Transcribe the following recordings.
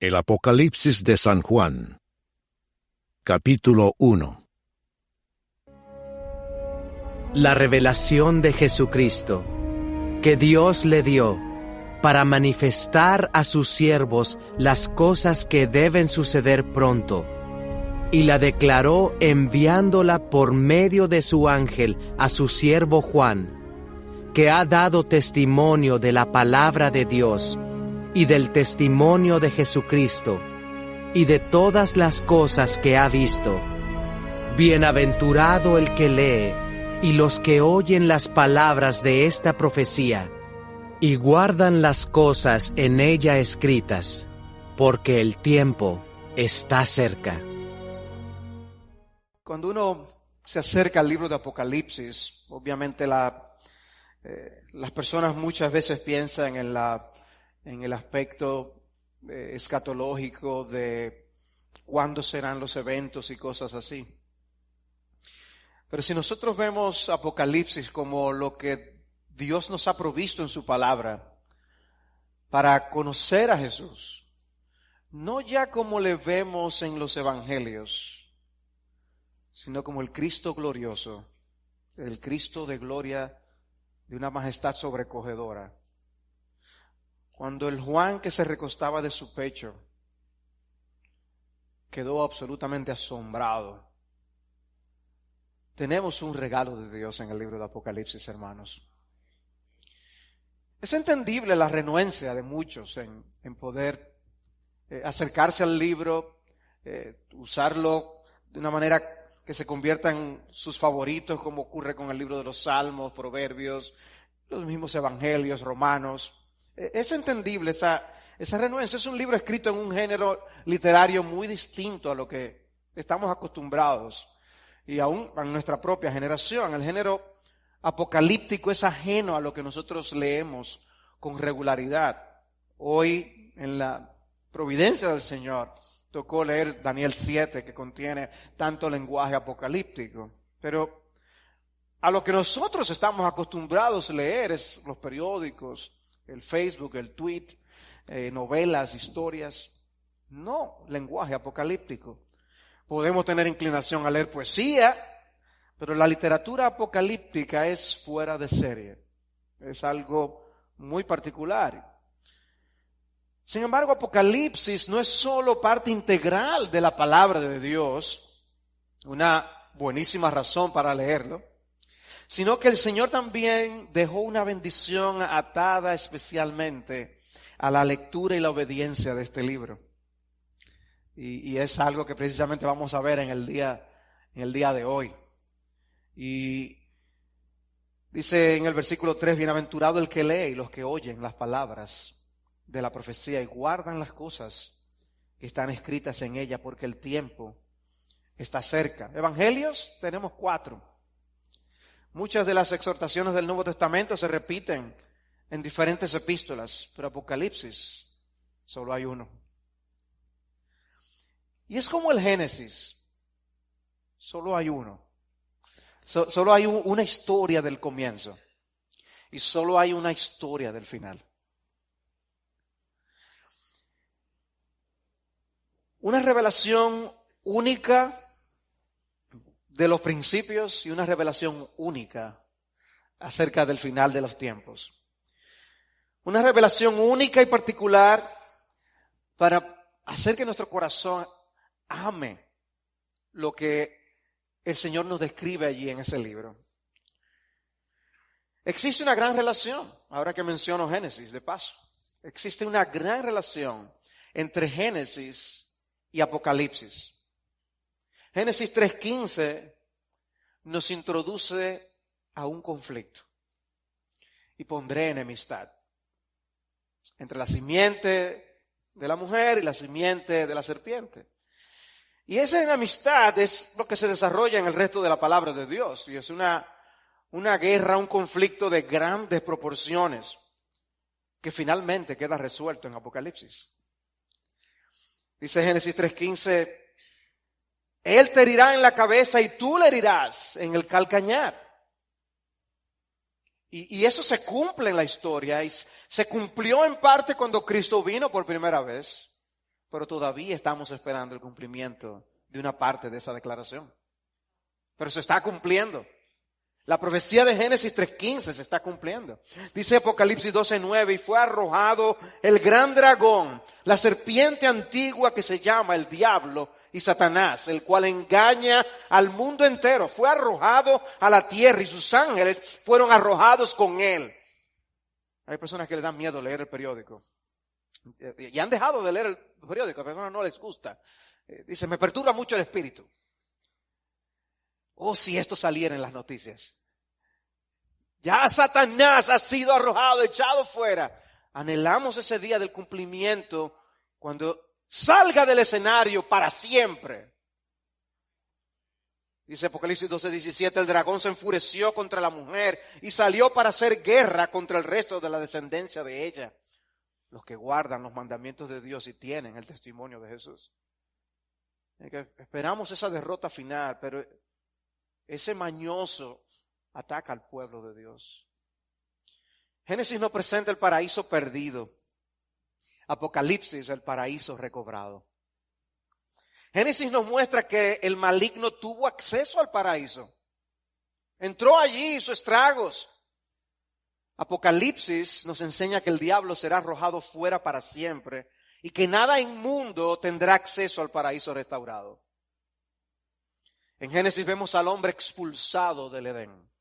El Apocalipsis de San Juan. Capítulo 1. La revelación de Jesucristo, que Dios le dio para manifestar a sus siervos las cosas que deben suceder pronto, y la declaró enviándola por medio de su ángel a su siervo Juan, que ha dado testimonio de la palabra de Dios y del testimonio de Jesucristo y de todas las cosas que ha visto. Bienaventurado el que lee y los que oyen las palabras de esta profecía y guardan las cosas en ella escritas, porque el tiempo está cerca. Cuando uno se acerca al libro de Apocalipsis, obviamente las personas muchas veces piensan en el aspecto escatológico de cuándo serán los eventos y cosas así. Pero si nosotros vemos Apocalipsis como lo que Dios nos ha provisto en su palabra para conocer a Jesús, no ya como le vemos en los evangelios, sino como el Cristo glorioso, el Cristo de gloria, de una majestad sobrecogedora. Cuando el Juan que se recostaba de su pecho quedó absolutamente asombrado. Tenemos un regalo de Dios en el libro de Apocalipsis, hermanos. Es entendible la renuencia de muchos en poder acercarse al libro, usarlo de una manera que se convierta en sus favoritos, como ocurre con el libro de los Salmos, Proverbios, los mismos Evangelios, Romanos. Es entendible esa renuencia. Es un libro escrito en un género literario muy distinto a lo que estamos acostumbrados. Y aún en nuestra propia generación, el género apocalíptico es ajeno a lo que nosotros leemos con regularidad. Hoy, en la providencia del Señor, tocó leer Daniel 7, que contiene tanto lenguaje apocalíptico. Pero a lo que nosotros estamos acostumbrados a leer es los periódicos, el Facebook, el tweet, novelas, historias, no lenguaje apocalíptico. Podemos tener inclinación a leer poesía, pero la literatura apocalíptica es fuera de serie. Es algo muy particular. Sin embargo, Apocalipsis no es solo parte integral de la palabra de Dios, una buenísima razón para leerlo, sino que el Señor también dejó una bendición atada especialmente a la lectura y la obediencia de este libro. Y es algo que precisamente vamos a ver en el día de hoy. Y dice en el versículo 3, bienaventurado el que lee y los que oyen las palabras de la profecía y guardan las cosas que están escritas en ella, porque el tiempo está cerca. Evangelios tenemos 4. Muchas de las exhortaciones del Nuevo Testamento se repiten en diferentes epístolas, pero Apocalipsis solo hay uno. Y es como el Génesis, solo hay uno. Solo hay una historia del comienzo y solo hay una historia del final. Una revelación única de los principios y una revelación única acerca del final de los tiempos. Una revelación única y particular para hacer que nuestro corazón ame lo que el Señor nos describe allí en ese libro. Existe una gran relación, ahora que menciono Génesis de paso, existe una gran relación entre Génesis y Apocalipsis. Génesis 3:15 nos introduce a un conflicto. Y pondré enemistad entre la simiente de la mujer y la simiente de la serpiente. Y esa enemistad es lo que se desarrolla en el resto de la palabra de Dios. Y es una guerra, un conflicto de grandes proporciones que finalmente queda resuelto en Apocalipsis. Dice Génesis 3:15, Él te herirá en la cabeza y tú le herirás en el calcañar. Y eso se cumple en la historia y se cumplió en parte cuando Cristo vino por primera vez. pero todavía estamos esperando el cumplimiento de una parte de esa declaración. Pero se está cumpliendo. La profecía de Génesis 3:15 se está cumpliendo. Dice Apocalipsis 12:9, y fue arrojado el gran dragón, la serpiente antigua que se llama el diablo y Satanás, el cual engaña al mundo entero. Fue arrojado a la tierra y sus ángeles fueron arrojados con él. Hay personas que les dan miedo leer el periódico. Y han dejado de leer el periódico, a personas no les gusta. Dice, me perturba mucho el espíritu. Oh, si esto saliera en las noticias. Ya Satanás ha sido arrojado, echado fuera. Anhelamos ese día del cumplimiento cuando salga del escenario para siempre. Dice Apocalipsis 12:17, el dragón se enfureció contra la mujer y salió para hacer guerra contra el resto de la descendencia de ella, los que guardan los mandamientos de Dios y tienen el testimonio de Jesús. Esperamos esa derrota final, pero ese mañoso ataca al pueblo de Dios. Génesis nos presenta el paraíso perdido. Apocalipsis, el paraíso recobrado. Génesis nos muestra que el maligno tuvo acceso al paraíso. Entró allí, hizo estragos. Apocalipsis nos enseña que el diablo será arrojado fuera para siempre y que nada inmundo tendrá acceso al paraíso restaurado. En Génesis vemos al hombre expulsado del Edén.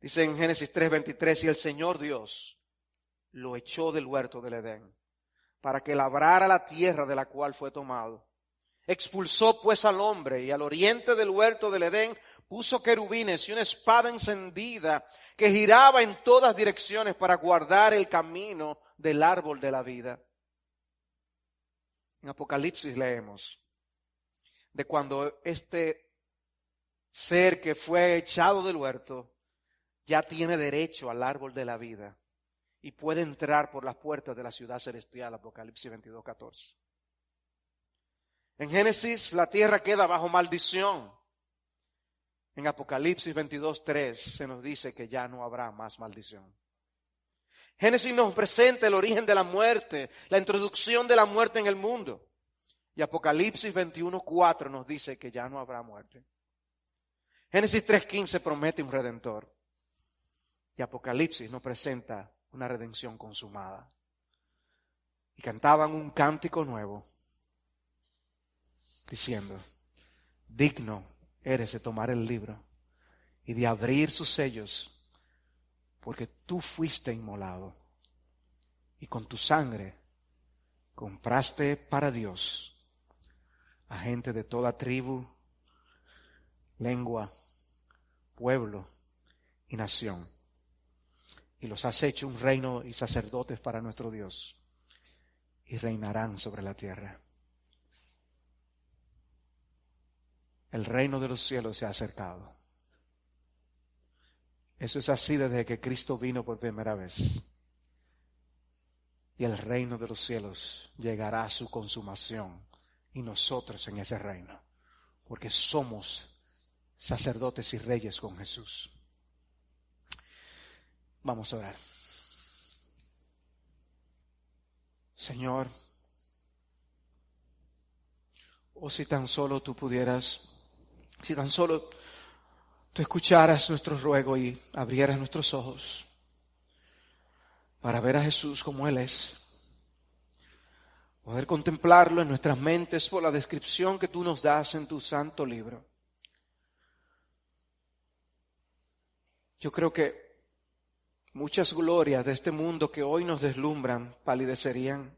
Dice en Génesis 3:23, y el Señor Dios lo echó del huerto del Edén para que labrara la tierra de la cual fue tomado. Expulsó pues al hombre y al oriente del huerto del Edén puso querubines y una espada encendida que giraba en todas direcciones para guardar el camino del árbol de la vida. En Apocalipsis leemos de cuando este ser que fue echado del huerto ya tiene derecho al árbol de la vida y puede entrar por las puertas de la ciudad celestial, Apocalipsis 22:14. En Génesis la tierra queda bajo maldición. En Apocalipsis 22:3 se nos dice que ya no habrá más maldición. Génesis nos presenta el origen de la muerte, la introducción de la muerte en el mundo. Y Apocalipsis 21:4 nos dice que ya no habrá muerte. Génesis 3:15 promete un redentor. Y Apocalipsis nos presenta una redención consumada. Y cantaban un cántico nuevo, diciendo, digno eres de tomar el libro y de abrir sus sellos, porque tú fuiste inmolado y con tu sangre compraste para Dios a gente de toda tribu, lengua, pueblo y nación. Y los has hecho un reino y sacerdotes para nuestro Dios, y reinarán sobre la tierra. El reino de los cielos se ha acercado. Eso es así desde que Cristo vino por primera vez. Y el reino de los cielos llegará a su consumación, y nosotros en ese reino, porque somos sacerdotes y reyes con Jesús. Vamos a orar. Señor, si tan solo tú pudieras, si tan solo tú escucharas nuestro ruego y abrieras nuestros ojos para ver a Jesús como Él es, poder contemplarlo en nuestras mentes por la descripción que tú nos das en tu santo libro. Yo creo que muchas glorias de este mundo que hoy nos deslumbran palidecerían.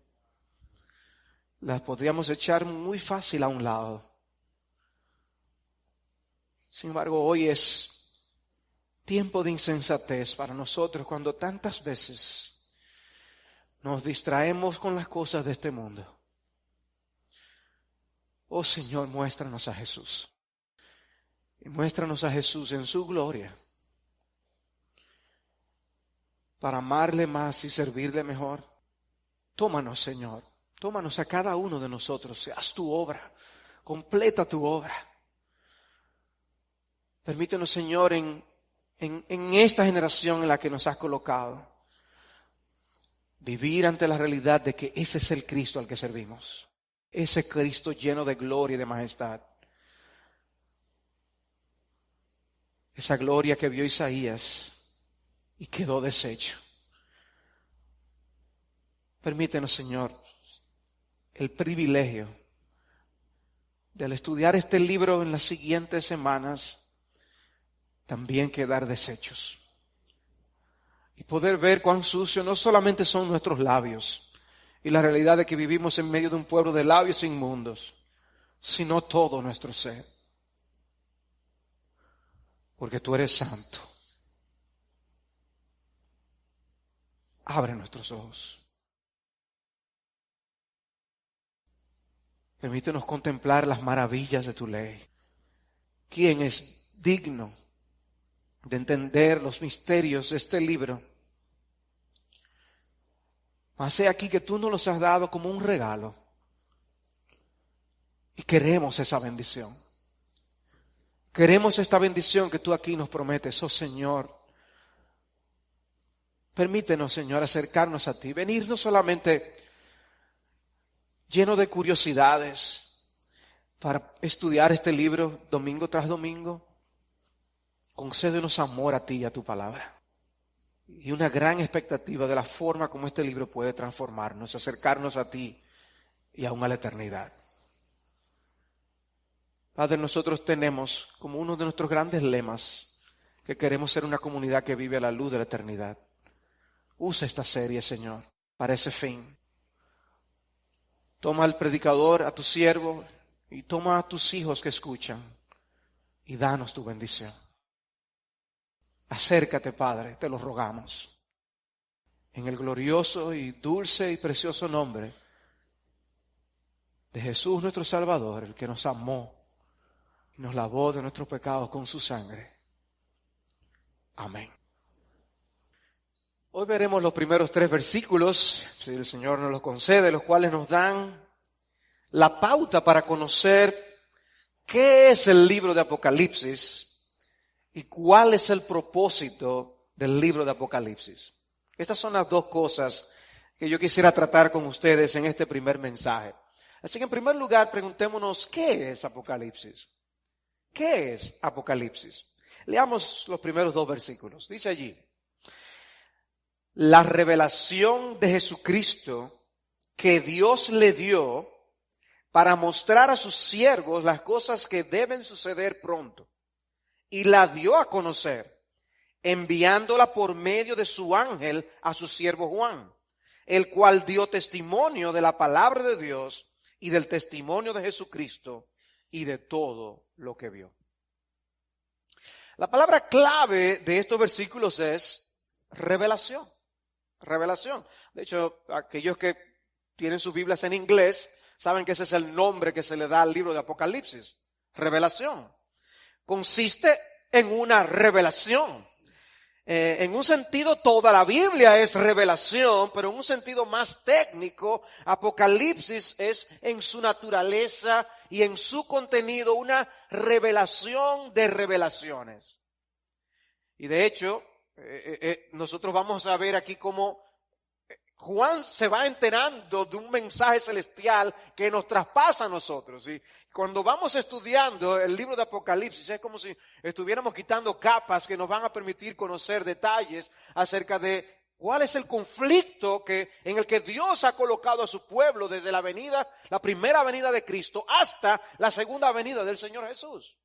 Las podríamos echar muy fácil a un lado. Sin embargo, hoy es tiempo de insensatez para nosotros cuando tantas veces nos distraemos con las cosas de este mundo. Oh Señor, muéstranos a Jesús. Y muéstranos a Jesús en su gloria, para amarle más y servirle mejor. Tómanos, Señor. Tómanos a cada uno de nosotros. Haz tu obra. Completa tu obra. Permítenos, Señor, en esta generación en la que nos has colocado, Vivir ante la realidad de que ese es el Cristo al que servimos. Ese Cristo lleno de gloria y de majestad. Esa gloria que vio Isaías y quedó deshecho. Permítenos, Señor, el privilegio de al estudiar este libro en las siguientes semanas, también quedar deshechos. Y poder ver cuán sucios no solamente son nuestros labios y la realidad de que vivimos en medio de un pueblo de labios inmundos, sino todo nuestro ser. Porque tú eres santo. Abre nuestros ojos. Permítenos contemplar las maravillas de tu ley. ¿Quién es digno de entender los misterios de este libro? Mas he aquí que tú nos los has dado como un regalo. Y queremos esa bendición. Queremos esta bendición que tú aquí nos prometes, oh Señor. Permítenos, Señor, acercarnos a ti. Venir no solamente lleno de curiosidades para estudiar este libro domingo tras domingo. Concédenos amor a ti y a tu palabra. Y una gran expectativa de la forma como este libro puede transformarnos, acercarnos a ti y aún a la eternidad. Padre, nosotros tenemos como uno de nuestros grandes lemas que queremos ser una comunidad que vive a la luz de la eternidad. Usa esta serie, Señor, para ese fin. Toma al predicador, a tu siervo, y toma a tus hijos que escuchan, y danos tu bendición. Acércate, Padre, te lo rogamos. En el glorioso y dulce y precioso nombre de Jesús nuestro Salvador, el que nos amó y nos lavó de nuestros pecados con su sangre. Amén. Hoy veremos los primeros 3 versículos, si el Señor nos los concede, los cuales nos dan la pauta para conocer qué es el libro de Apocalipsis y cuál es el propósito del libro de Apocalipsis. Estas son las 2 cosas que yo quisiera tratar con ustedes en este primer mensaje. Así que en primer lugar, preguntémonos, ¿qué es Apocalipsis? ¿Qué es Apocalipsis? Leamos los primeros 2 versículos. Dice allí: la revelación de Jesucristo que Dios le dio para mostrar a sus siervos las cosas que deben suceder pronto. Y la dio a conocer, enviándola por medio de su ángel a su siervo Juan, el cual dio testimonio de la palabra de Dios y del testimonio de Jesucristo y de todo lo que vio. La palabra clave de estos versículos es revelación. Revelación. De hecho, aquellos que tienen sus Biblias en inglés saben que ese es el nombre que se le da al libro de Apocalipsis. Revelación. Consiste en una revelación. En un sentido, toda la Biblia es revelación, pero en un sentido más técnico, Apocalipsis es en su naturaleza y en su contenido una revelación de revelaciones. Y de hecho, nosotros vamos a ver aquí cómo Juan se va enterando de un mensaje celestial que nos traspasa a nosotros. ¿Sí? Cuando vamos estudiando el libro de Apocalipsis es como si estuviéramos quitando capas que nos van a permitir conocer detalles acerca de cuál es el conflicto en el que Dios ha colocado a su pueblo desde la primera venida de Cristo hasta la segunda venida del Señor Jesús.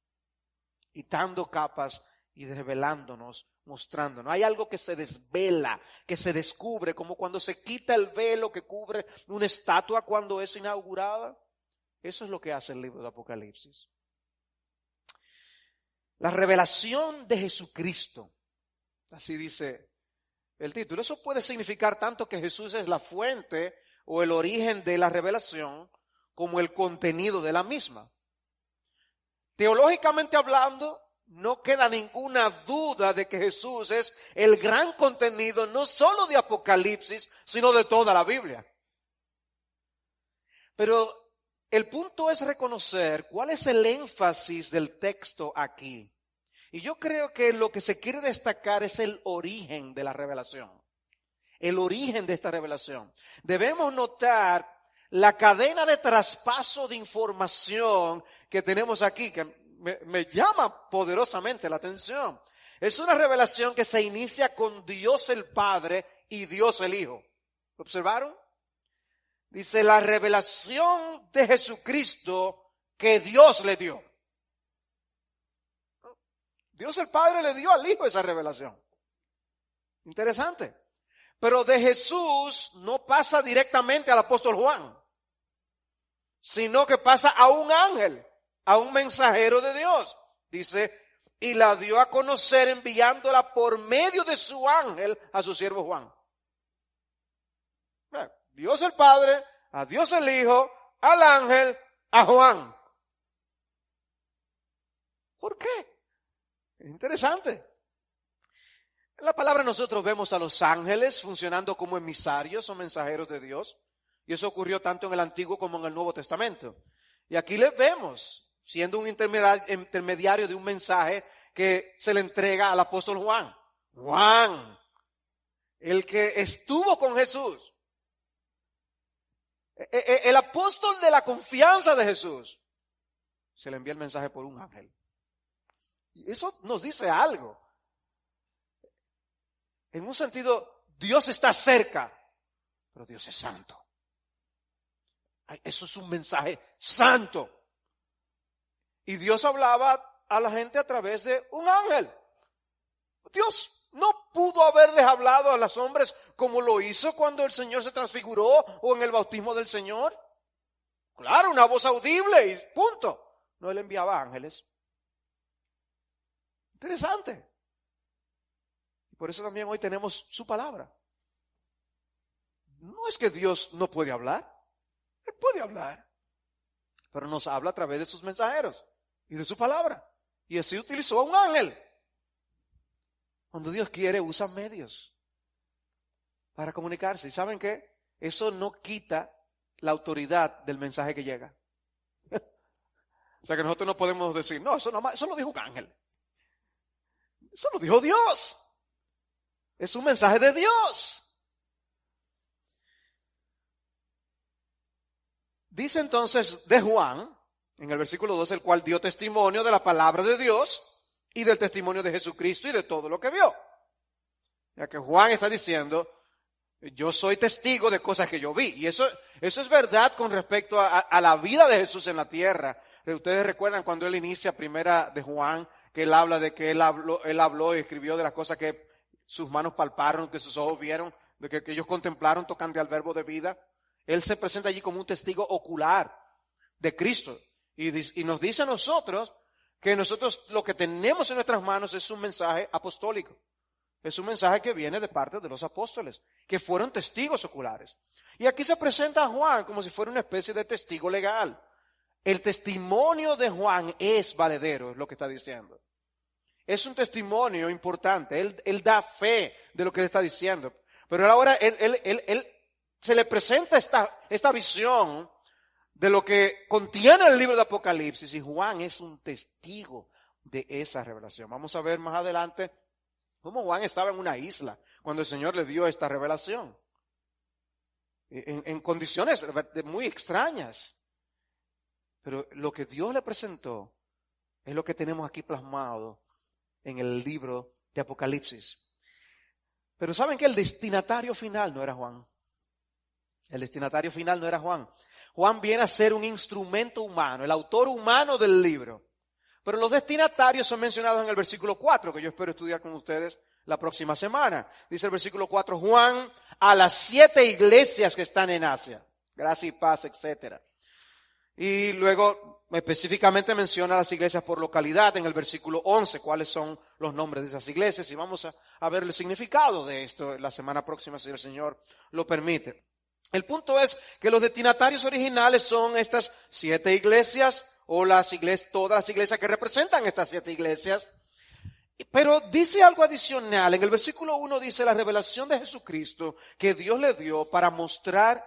Quitando capas y revelándonos, mostrándonos. Hay algo que se desvela, que se descubre, como cuando se quita el velo que cubre una estatua cuando es inaugurada. Eso es lo que hace el libro de Apocalipsis. La revelación de Jesucristo, así dice el título. Eso puede significar tanto que Jesús es la fuente o el origen de la revelación, como el contenido de la misma. Teológicamente hablando, no queda ninguna duda de que Jesús es el gran contenido no solo de Apocalipsis, sino de toda la Biblia. Pero el punto es reconocer cuál es el énfasis del texto aquí. Y yo creo que lo que se quiere destacar es el origen de la revelación. el origen de esta revelación, debemos notar la cadena de traspaso de información que tenemos aquí, que me llama poderosamente la atención. Es una revelación que se inicia con Dios el Padre y Dios el Hijo. ¿Lo observaron? Dice la revelación de Jesucristo que Dios le dio. Dios el Padre le dio al Hijo esa revelación. Interesante. Pero de Jesús no pasa directamente al apóstol Juan, sino que pasa a un ángel, a un mensajero de Dios. Dice, y la dio a conocer enviándola por medio de su ángel a su siervo Juan. Dios el Padre, a Dios el Hijo, al ángel, a Juan. ¿Por qué? Es interesante. En la palabra nosotros vemos a los ángeles funcionando como emisarios o mensajeros de Dios. Y eso ocurrió tanto en el Antiguo como en el Nuevo Testamento. Y aquí les vemos siendo un intermediario de un mensaje que se le entrega al apóstol Juan. Juan, el que estuvo con Jesús. El apóstol de la confianza de Jesús. Se le envía el mensaje por un ángel. Y eso nos dice algo. En un sentido, Dios está cerca, pero Dios es santo. Eso es un mensaje santo. Y Dios hablaba a la gente a través de un ángel. Dios no pudo haberles hablado a los hombres como lo hizo cuando el Señor se transfiguró o en el bautismo del Señor. Claro, una voz audible y punto. No, él enviaba ángeles. Interesante. Y por eso también hoy tenemos su palabra. No es que Dios no puede hablar. Él puede hablar. Pero nos habla a través de sus mensajeros y de su palabra. Y así utilizó a un ángel. Cuando Dios quiere, usa medios para comunicarse. ¿Y saben qué? Eso no quita la autoridad del mensaje que llega. O sea que nosotros no podemos decir, no, eso lo dijo un ángel. Eso lo dijo Dios. Es un mensaje de Dios. Dice entonces de Juan, en el versículo 2, el cual dio testimonio de la palabra de Dios y del testimonio de Jesucristo y de todo lo que vio. Ya que Juan está diciendo, yo soy testigo de cosas que yo vi. Y eso es verdad con respecto a la vida de Jesús en la tierra. Ustedes recuerdan cuando él inicia primera de Juan, que él habla de que él habló y escribió de las cosas que sus manos palparon, que sus ojos vieron, de que ellos contemplaron tocante al verbo de vida. Él se presenta allí como un testigo ocular de Cristo. Y nos dice a nosotros que nosotros lo que tenemos en nuestras manos es un mensaje apostólico. Es un mensaje que viene de parte de los apóstoles, que fueron testigos oculares. Y aquí se presenta a Juan como si fuera una especie de testigo legal. El testimonio de Juan es valedero, es lo que está diciendo. Es un testimonio importante. Él da fe de lo que él está diciendo. Pero ahora él se le presenta esta visión de lo que contiene el libro de Apocalipsis, y Juan es un testigo de esa revelación. Vamos a ver más adelante cómo Juan estaba en una isla cuando el Señor le dio esta revelación. En condiciones muy extrañas. Pero lo que Dios le presentó es lo que tenemos aquí plasmado en el libro de Apocalipsis. Pero ¿saben qué? El destinatario final no era Juan. El destinatario final no era Juan. Juan viene a ser un instrumento humano, el autor humano del libro. Pero los destinatarios son mencionados en el versículo 4, que yo espero estudiar con ustedes la próxima semana. Dice el versículo 4, Juan, a las 7 iglesias que están en Asia. Gracia y paz, etc. Y luego específicamente menciona las iglesias por localidad en el versículo 11, cuáles son los nombres de esas iglesias. Y vamos a ver el significado de esto la semana próxima, si el Señor lo permite. El punto es que los destinatarios originales son estas 7 iglesias o todas las iglesias que representan estas 7 iglesias. Pero dice algo adicional. En el versículo 1 dice la revelación de Jesucristo que Dios le dio para mostrar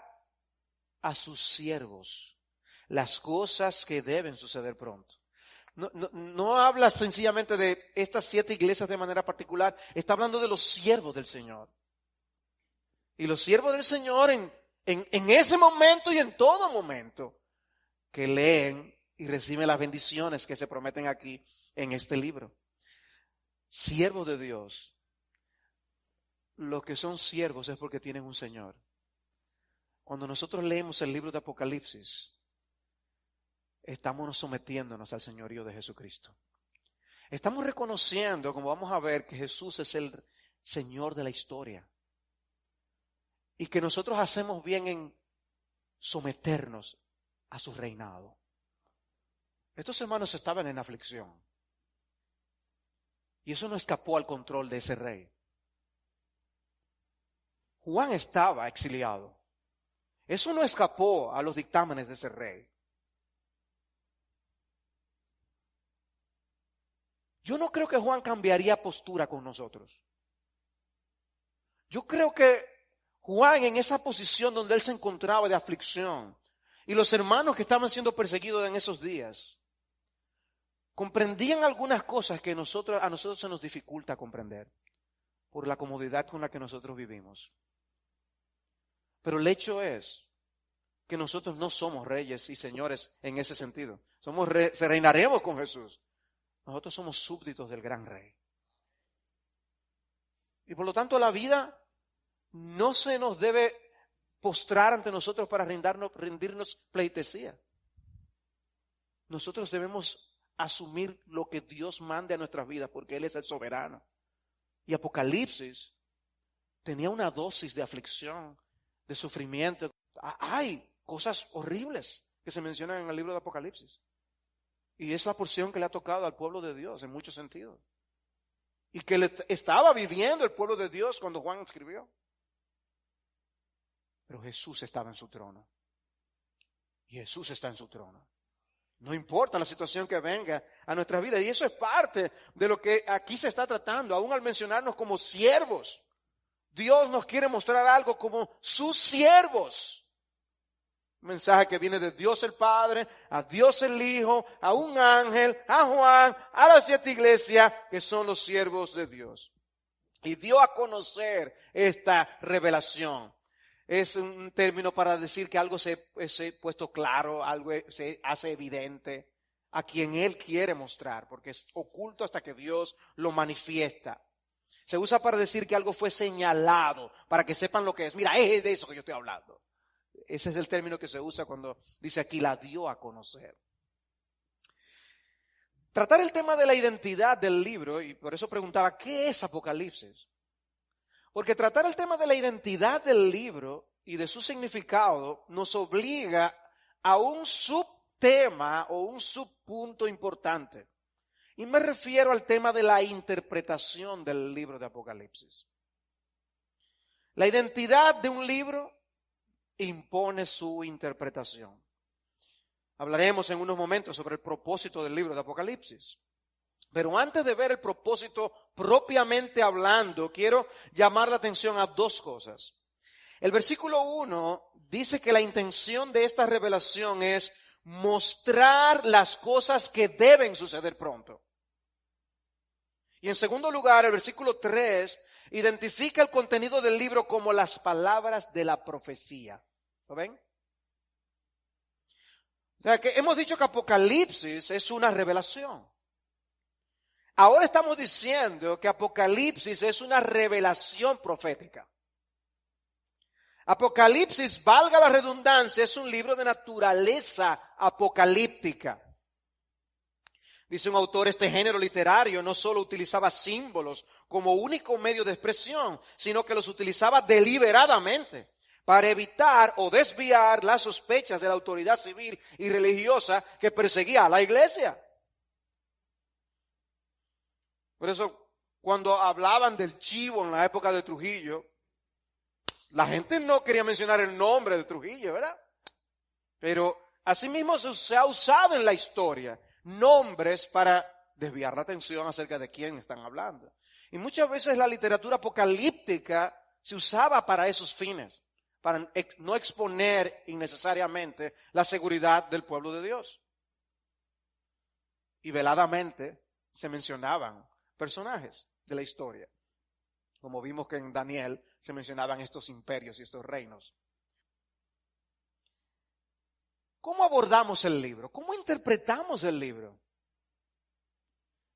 a sus siervos las cosas que deben suceder pronto. No habla sencillamente de estas 7 iglesias de manera particular. Está hablando de los siervos del Señor. Y los siervos del Señor en ese momento y en todo momento que leen y reciben las bendiciones que se prometen aquí en este libro. Siervos de Dios. Los que son siervos es porque tienen un Señor. Cuando nosotros leemos el libro de Apocalipsis, estamos sometiéndonos al señorío de Jesucristo. Estamos reconociendo, como vamos a ver, que Jesús es el Señor de la historia. Y que nosotros hacemos bien en someternos a su reinado. Estos hermanos estaban en aflicción. Y eso no escapó al control de ese rey. Juan estaba exiliado. Eso no escapó a los dictámenes de ese rey. Yo no creo que Juan cambiaría postura con nosotros. Yo creo que Juan, en esa posición donde él se encontraba de aflicción, y los hermanos que estaban siendo perseguidos en esos días, comprendían algunas cosas que a nosotros se nos dificulta comprender por la comodidad con la que nosotros vivimos. Pero el hecho es que nosotros no somos reyes y señores en ese sentido. Reinaremos con Jesús. Nosotros somos súbditos del gran rey. Y por lo tanto la vida no se nos debe postrar ante nosotros para rendirnos pleitesía. Nosotros debemos asumir lo que Dios mande a nuestras vidas porque Él es el soberano. Y Apocalipsis tenía una dosis de aflicción, de sufrimiento. Hay cosas horribles que se mencionan en el libro de Apocalipsis. Y es la porción que le ha tocado al pueblo de Dios en muchos sentidos. Y que le estaba viviendo el pueblo de Dios cuando Juan escribió. Pero Jesús estaba en su trono. Y Jesús está en su trono. No importa la situación que venga a nuestra vida. Y eso es parte de lo que aquí se está tratando. Aún al mencionarnos como siervos, Dios nos quiere mostrar algo como sus siervos. Un mensaje que viene de Dios el Padre, a Dios el Hijo, a un ángel, a Juan, a las 7 iglesias que son los siervos de Dios. Y dio a conocer esta revelación. Es un término para decir que algo se ha puesto claro, algo se hace evidente a quien Él quiere mostrar, porque es oculto hasta que Dios lo manifiesta. Se usa para decir que algo fue señalado, para que sepan lo que es. Mira, es de eso que yo estoy hablando. Ese es el término que se usa cuando dice aquí, la dio a conocer. Tratar el tema de la identidad del libro, y por eso preguntaba, ¿qué es Apocalipsis? Porque tratar el tema de la identidad del libro y de su significado nos obliga a un subtema o un subpunto importante. Y me refiero al tema de la interpretación del libro de Apocalipsis. La identidad de un libro impone su interpretación. Hablaremos en unos momentos sobre el propósito del libro de Apocalipsis. Pero antes de ver el propósito propiamente hablando, quiero llamar la atención a dos cosas. El versículo 1 dice que la intención de esta revelación es mostrar las cosas que deben suceder pronto. Y en segundo lugar, el versículo 3 identifica el contenido del libro como las palabras de la profecía. ¿Lo ven? O sea, que hemos dicho que Apocalipsis es una revelación. Ahora estamos diciendo que Apocalipsis es una revelación profética. Apocalipsis, valga la redundancia, es un libro de naturaleza apocalíptica. Dice un autor, este género literario no solo utilizaba símbolos como único medio de expresión, sino que los utilizaba deliberadamente para evitar o desviar las sospechas de la autoridad civil y religiosa que perseguía a la iglesia. Por eso, cuando hablaban del chivo en la época de Trujillo, la gente no quería mencionar el nombre de Trujillo, ¿verdad? Pero asimismo se ha usado en la historia nombres para desviar la atención acerca de quién están hablando. Y muchas veces la literatura apocalíptica se usaba para esos fines, para no exponer innecesariamente la seguridad del pueblo de Dios. Y veladamente se mencionaban personajes de la historia. como vimos que en Daniel se mencionaban estos imperios y estos reinos. ¿Cómo abordamos el libro? ¿Cómo interpretamos el libro?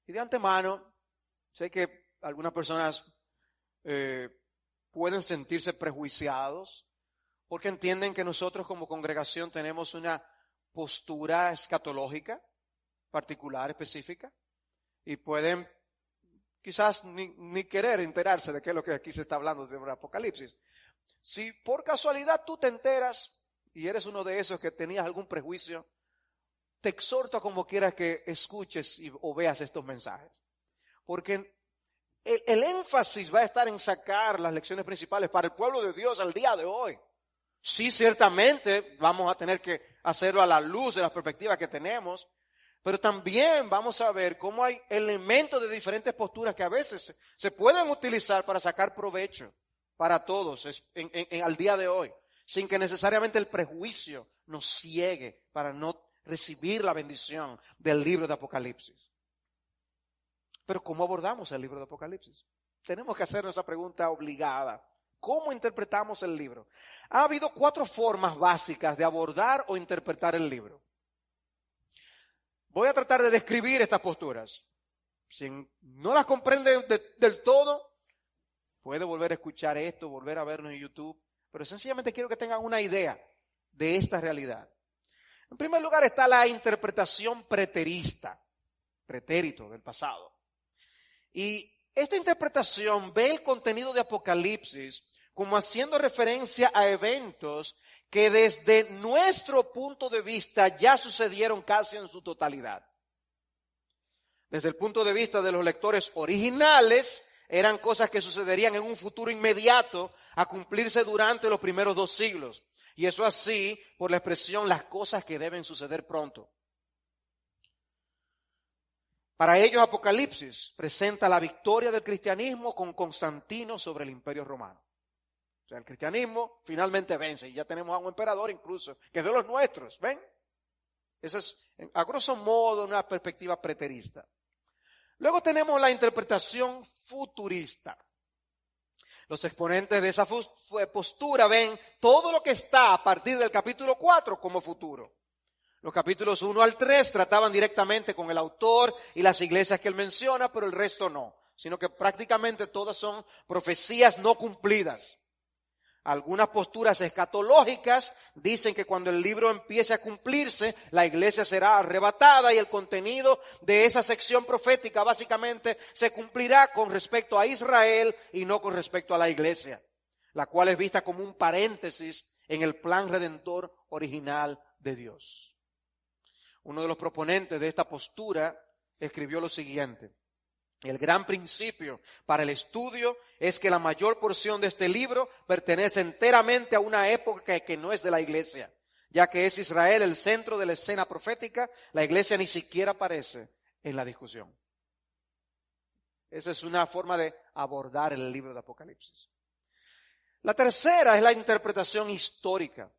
Y de antemano, sé que algunas personas pueden sentirse prejuiciados porque entienden que nosotros como congregación tenemos una postura escatológica particular, específica, y pueden quizás ni querer enterarse de qué es lo que aquí se está hablando sobre Apocalipsis. Si por casualidad tú te enteras y eres uno de esos que tenías algún prejuicio, te exhorto a como quieras que escuches o veas estos mensajes. Porque el énfasis va a estar en sacar las lecciones principales para el pueblo de Dios al día de hoy. Sí, ciertamente vamos a tener que hacerlo a la luz de las perspectivas que tenemos, pero también vamos a ver cómo hay elementos de diferentes posturas que a veces se pueden utilizar para sacar provecho para todos al día de hoy, sin que necesariamente el prejuicio nos ciegue para no recibir la bendición del libro de Apocalipsis. Pero ¿cómo abordamos el libro de Apocalipsis? Tenemos que hacernos esa pregunta obligada. ¿Cómo interpretamos el libro? Ha habido 4 formas básicas de abordar o interpretar el libro. Voy a tratar de describir estas posturas. Si no las comprenden del todo, puede volver a escuchar esto, volver a vernos en YouTube, pero sencillamente quiero que tengan una idea de esta realidad. En primer lugar está la interpretación preterista, pretérito del pasado. Y esta interpretación ve el contenido de Apocalipsis como haciendo referencia a eventos que desde nuestro punto de vista ya sucedieron casi en su totalidad. Desde el punto de vista de los lectores originales, eran cosas que sucederían en un futuro inmediato a cumplirse durante los primeros 2 siglos. Y eso así por la expresión las cosas que deben suceder pronto. Para ellos Apocalipsis presenta la victoria del cristianismo con Constantino sobre el imperio romano. O sea, el cristianismo finalmente vence y ya tenemos a un emperador incluso, que es de los nuestros, ¿ven? Esa es, a grosso modo, una perspectiva preterista. Luego tenemos la interpretación futurista. Los exponentes de esa postura ven todo lo que está a partir del capítulo 4 como futuro. Los capítulos 1 al 3 trataban directamente con el autor y las iglesias que él menciona, pero el resto no, sino que prácticamente todas son profecías no cumplidas. Algunas posturas escatológicas dicen que cuando el libro empiece a cumplirse, la iglesia será arrebatada y el contenido de esa sección profética básicamente se cumplirá con respecto a Israel y no con respecto a la iglesia, la cual es vista como un paréntesis en el plan redentor original de Dios. Uno de los proponentes de esta postura escribió lo siguiente: el gran principio para el estudio es que la mayor porción de este libro pertenece enteramente a una época que no es de la iglesia. Ya que es Israel el centro de la escena profética, la iglesia ni siquiera aparece en la discusión. Esa es una forma de abordar el libro de Apocalipsis. La tercera es la interpretación histórica.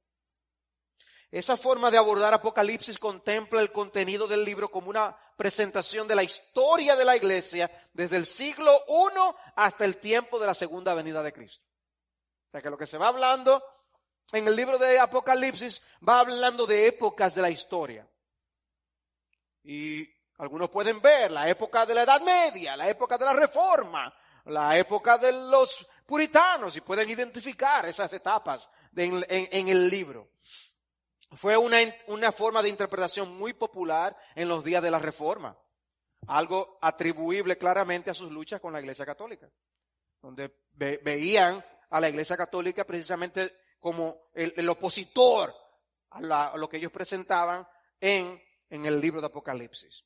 Esa forma de abordar Apocalipsis contempla el contenido del libro como una presentación de la historia de la iglesia desde el siglo I hasta el tiempo de la segunda venida de Cristo. O sea que lo que se va hablando en el libro de Apocalipsis va hablando de épocas de la historia. Y algunos pueden ver la época de la Edad Media, la época de la Reforma, la época de los puritanos y pueden identificar esas etapas en el libro. Fue una forma de interpretación muy popular en los días de la Reforma, algo atribuible claramente a sus luchas con la Iglesia Católica, donde veían a la Iglesia Católica precisamente como el opositor a lo que ellos presentaban en el libro de Apocalipsis.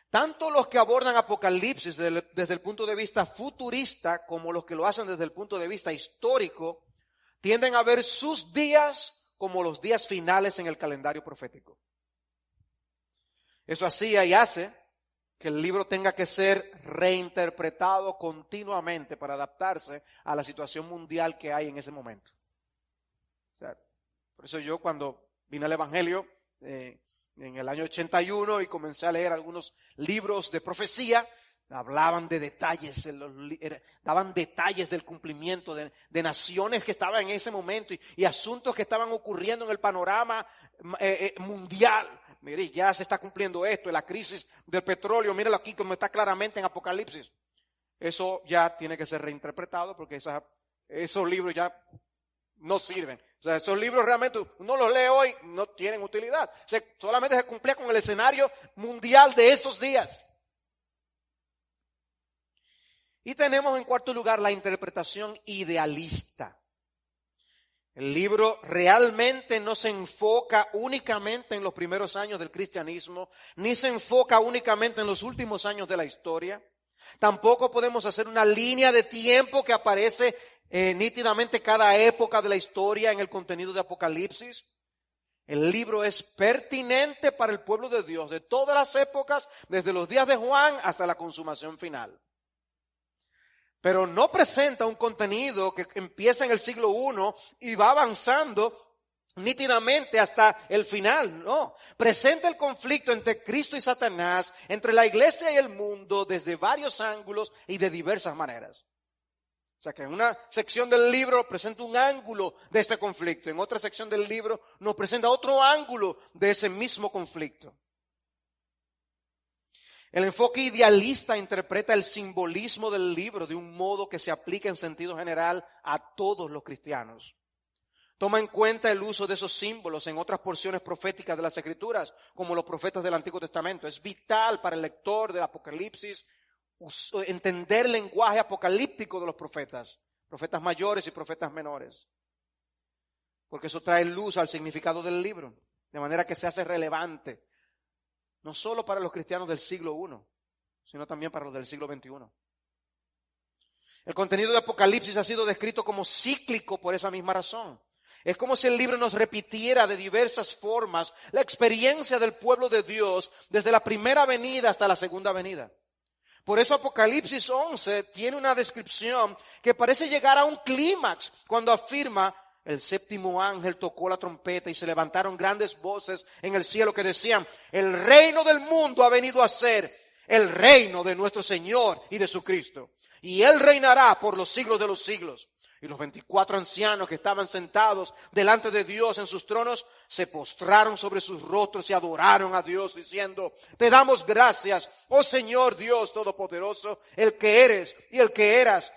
Tanto los que abordan Apocalipsis desde el punto de vista futurista como los que lo hacen desde el punto de vista histórico tienden a ver sus días como los días finales en el calendario profético. Eso hacía y hace que el libro tenga que ser reinterpretado continuamente para adaptarse a la situación mundial que hay en ese momento. O sea, por eso yo cuando vine al Evangelio en el año 81 y comencé a leer algunos libros de profecía, Hablaban de detalles, daban detalles del cumplimiento de naciones que estaban en ese momento y asuntos que estaban ocurriendo en el panorama mundial. Mire, ya se está cumpliendo esto, la crisis del petróleo, míralo aquí como está claramente en Apocalipsis. Eso ya tiene que ser reinterpretado porque esos libros ya no sirven. O sea, esos libros realmente uno los lee hoy, no tienen utilidad. O sea, solamente se cumplía con el escenario mundial de esos días. Y tenemos en cuarto lugar la interpretación idealista. El libro realmente no se enfoca únicamente en los primeros años del cristianismo, ni se enfoca únicamente en los últimos años de la historia. Tampoco podemos hacer una línea de tiempo que aparece nítidamente cada época de la historia en el contenido de Apocalipsis. El libro es pertinente para el pueblo de Dios de todas las épocas, desde los días de Juan hasta la consumación final. Pero no presenta un contenido que empieza en el siglo I y va avanzando nítidamente hasta el final. No, presenta el conflicto entre Cristo y Satanás, entre la iglesia y el mundo desde varios ángulos y de diversas maneras. O sea que en una sección del libro presenta un ángulo de este conflicto, en otra sección del libro nos presenta otro ángulo de ese mismo conflicto. El enfoque idealista interpreta el simbolismo del libro de un modo que se aplica en sentido general a todos los cristianos. Toma en cuenta el uso de esos símbolos en otras porciones proféticas de las Escrituras, como los profetas del Antiguo Testamento. Es vital para el lector del Apocalipsis entender el lenguaje apocalíptico de los profetas mayores y profetas menores, porque eso trae luz al significado del libro, de manera que se hace relevante. No solo para los cristianos del siglo I, sino también para los del siglo XXI. El contenido de Apocalipsis ha sido descrito como cíclico por esa misma razón. Es como si el libro nos repitiera de diversas formas la experiencia del pueblo de Dios desde la primera venida hasta la segunda venida. Por eso Apocalipsis 11 tiene una descripción que parece llegar a un clímax cuando afirma: el séptimo ángel tocó la trompeta y se levantaron grandes voces en el cielo que decían: el reino del mundo ha venido a ser el reino de nuestro Señor y de su Cristo. Y Él reinará por los siglos de los siglos. Y los 24 ancianos que estaban sentados delante de Dios en sus tronos se postraron sobre sus rostros y adoraron a Dios diciendo: te damos gracias, oh Señor Dios Todopoderoso, el que eres y el que eras,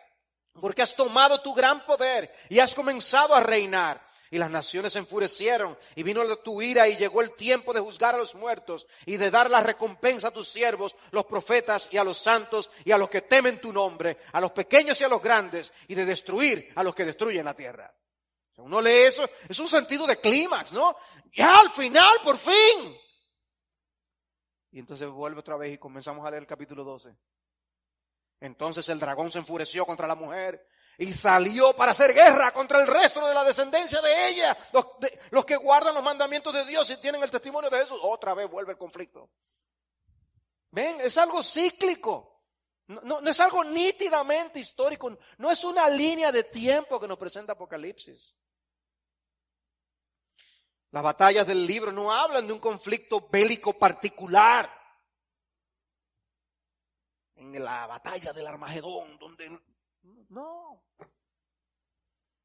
porque has tomado tu gran poder y has comenzado a reinar. Y las naciones se enfurecieron y vino tu ira y llegó el tiempo de juzgar a los muertos y de dar la recompensa a tus siervos, los profetas, y a los santos y a los que temen tu nombre, a los pequeños y a los grandes, y de destruir a los que destruyen la tierra. Uno lee eso, es un sentido de clímax, ¿no? Ya al final, por fin. Y entonces vuelve otra vez y comenzamos a leer el capítulo 12. Entonces el dragón se enfureció contra la mujer y salió para hacer guerra contra el resto de la descendencia de ella, los que guardan los mandamientos de Dios y tienen el testimonio de Jesús. Otra vez vuelve el conflicto. ¿Ven? Es algo cíclico. No es algo nítidamente histórico. No es una línea de tiempo que nos presenta Apocalipsis. Las batallas del libro no hablan de un conflicto bélico particular. En la batalla del Armagedón, no,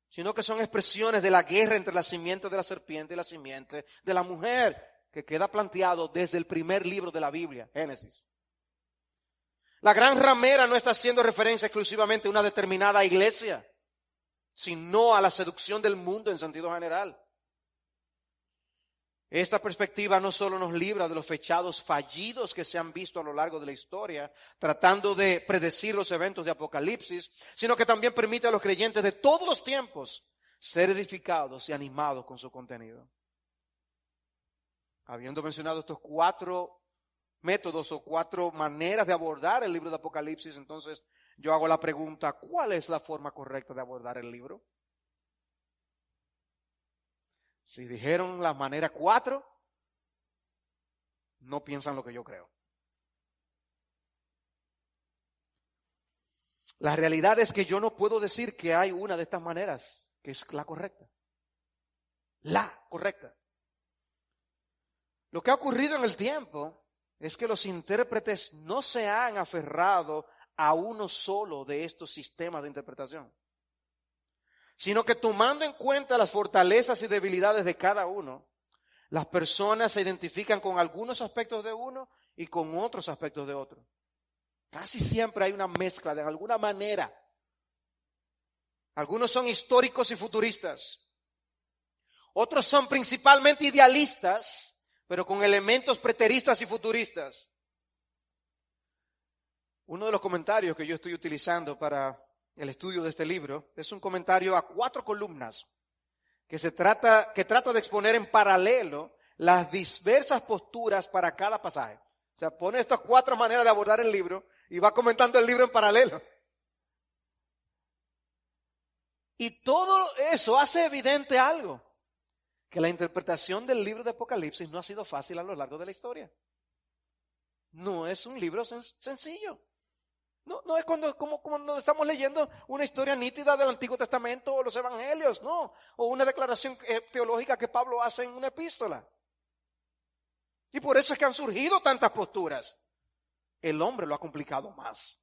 sino que son expresiones de la guerra entre la simiente de la serpiente y la simiente de la mujer, que queda planteado desde el primer libro de la Biblia, Génesis. La gran ramera no está haciendo referencia exclusivamente a una determinada iglesia, sino a la seducción del mundo en sentido general. Esta perspectiva no solo nos libra de los fechados fallidos que se han visto a lo largo de la historia, tratando de predecir los eventos de Apocalipsis, sino que también permite a los creyentes de todos los tiempos ser edificados y animados con su contenido. Habiendo mencionado estos 4 métodos o 4 maneras de abordar el libro de Apocalipsis, entonces yo hago la pregunta: ¿cuál es la forma correcta de abordar el libro? Si dijeron la manera 4, no piensan lo que yo creo. La realidad es que yo no puedo decir que hay una de estas maneras que es la correcta. La correcta. Lo que ha ocurrido en el tiempo es que los intérpretes no se han aferrado a uno solo de estos sistemas de interpretación, sino que tomando en cuenta las fortalezas y debilidades de cada uno, las personas se identifican con algunos aspectos de uno y con otros aspectos de otro. Casi siempre hay una mezcla de alguna manera. Algunos son históricos y futuristas. Otros son principalmente idealistas, pero con elementos preteristas y futuristas. Uno de los comentarios que yo estoy utilizando para el estudio de este libro es un comentario a 4 columnas que trata de exponer en paralelo las diversas posturas para cada pasaje. O sea, pone estas 4 maneras de abordar el libro y va comentando el libro en paralelo. Y todo eso hace evidente algo, que la interpretación del libro de Apocalipsis no ha sido fácil a lo largo de la historia. No es un libro sencillo. No es como estamos leyendo una historia nítida del Antiguo Testamento o los Evangelios, no. O una declaración teológica que Pablo hace en una epístola. Y por eso es que han surgido tantas posturas. El hombre lo ha complicado más.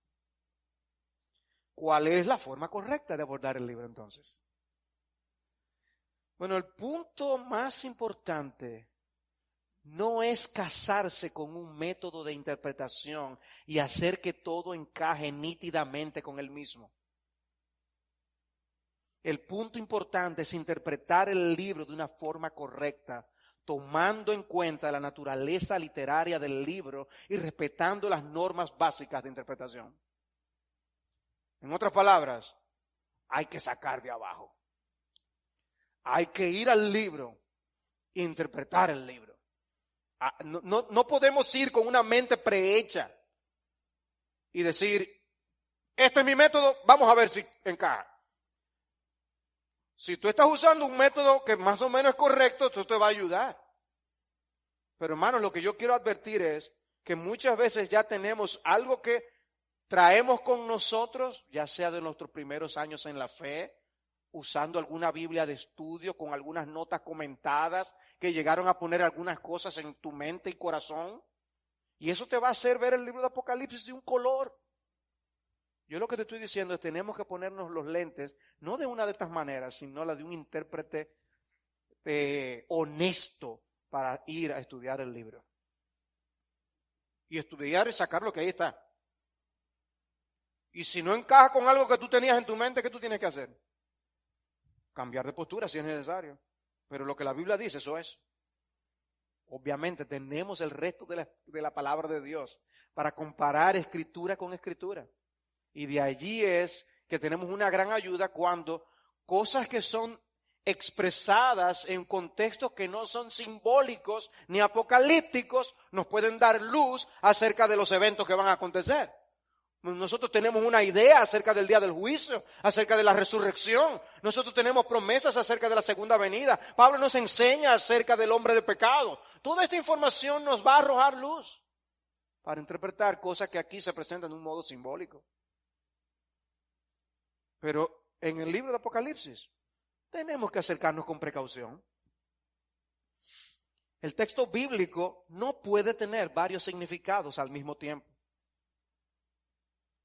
¿Cuál es la forma correcta de abordar el libro entonces? Bueno, el punto más importante no es casarse con un método de interpretación y hacer que todo encaje nítidamente con el mismo. El punto importante es interpretar el libro de una forma correcta, tomando en cuenta la naturaleza literaria del libro y respetando las normas básicas de interpretación. En otras palabras, hay que sacar de abajo. Hay que ir al libro e interpretar el libro. No podemos ir con una mente prehecha y decir, este es mi método, vamos a ver si encaja. Si tú estás usando un método que más o menos es correcto, esto te va a ayudar. Pero hermanos, lo que yo quiero advertir es que muchas veces ya tenemos algo que traemos con nosotros, ya sea de nuestros primeros años en la fe, usando alguna Biblia de estudio con algunas notas comentadas que llegaron a poner algunas cosas en tu mente y corazón. Y eso te va a hacer ver el libro de Apocalipsis de un color. Yo lo que te estoy diciendo es que tenemos que ponernos los lentes, no de una de estas maneras, sino la de un intérprete honesto para ir a estudiar el libro. Y estudiar y sacar lo que ahí está. Y si no encaja con algo que tú tenías en tu mente, ¿qué tú tienes que hacer? Cambiar de postura si es necesario. Pero lo que la Biblia dice, eso es. Obviamente tenemos el resto de la palabra de Dios para comparar escritura con escritura. Y de allí es que tenemos una gran ayuda cuando cosas que son expresadas en contextos que no son simbólicos ni apocalípticos nos pueden dar luz acerca de los eventos que van a acontecer. Nosotros tenemos una idea acerca del día del juicio, acerca de la resurrección. Nosotros tenemos promesas acerca de la segunda venida. Pablo nos enseña acerca del hombre de pecado. Toda esta información nos va a arrojar luz para interpretar cosas que aquí se presentan de un modo simbólico. Pero en el libro de Apocalipsis tenemos que acercarnos con precaución. El texto bíblico no puede tener varios significados al mismo tiempo.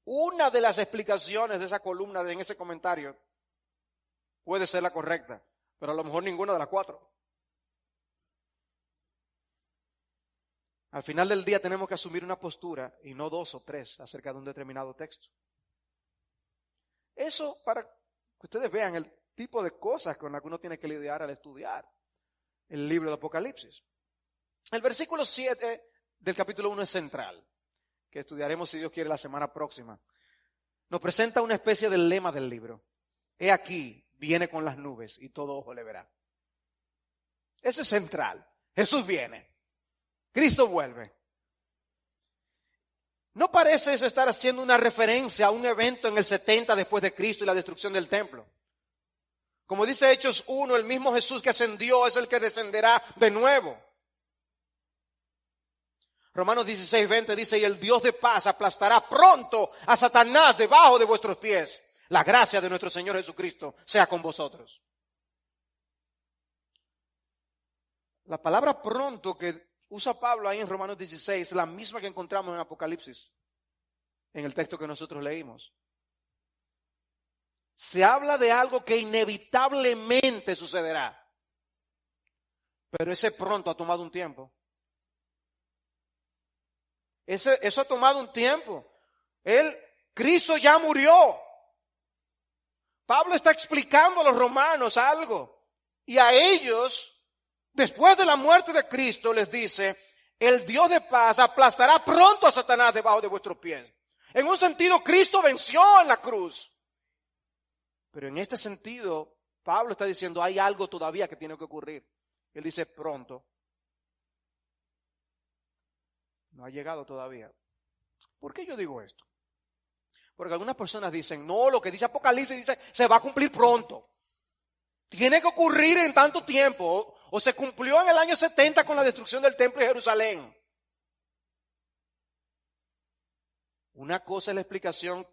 Una de las explicaciones de esa columna, en ese comentario, puede ser la correcta, pero a lo mejor ninguna de las 4. Al final del día tenemos que asumir una postura y no 2 o 3 acerca de un determinado texto. Eso para que ustedes vean el tipo de cosas con las que uno tiene que lidiar al estudiar el libro de Apocalipsis. El versículo 7 del capítulo 1 es central, que estudiaremos si Dios quiere la semana próxima. Nos presenta una especie de lema del libro. He aquí, viene con las nubes y todo ojo le verá. Eso es central. Jesús viene. Cristo vuelve. ¿No parece eso estar haciendo una referencia a un evento en el 70 después de Cristo y la destrucción del templo? Como dice Hechos 1, el mismo Jesús que ascendió es el que descenderá de nuevo. Romanos 16:20 dice, y el Dios de paz aplastará pronto a Satanás debajo de vuestros pies. La gracia de nuestro Señor Jesucristo sea con vosotros. La palabra pronto que usa Pablo ahí en Romanos 16, la misma que encontramos en Apocalipsis, en el texto que nosotros leímos. Se habla de algo que inevitablemente sucederá, pero ese pronto ha tomado un tiempo. Eso ha tomado un tiempo. Cristo ya murió. Pablo está explicando a los romanos algo. Y a ellos, después de la muerte de Cristo, les dice, el Dios de paz aplastará pronto a Satanás debajo de vuestros pies. En un sentido, Cristo venció en la cruz. Pero en este sentido, Pablo está diciendo, hay algo todavía que tiene que ocurrir. Él dice, pronto. No ha llegado todavía. ¿Por qué yo digo esto? Porque algunas personas dicen, no, lo que dice Apocalipsis dice, se va a cumplir pronto. Tiene que ocurrir en tanto tiempo. O se cumplió en el año 70 con la destrucción del templo de Jerusalén. Una cosa es la explicación,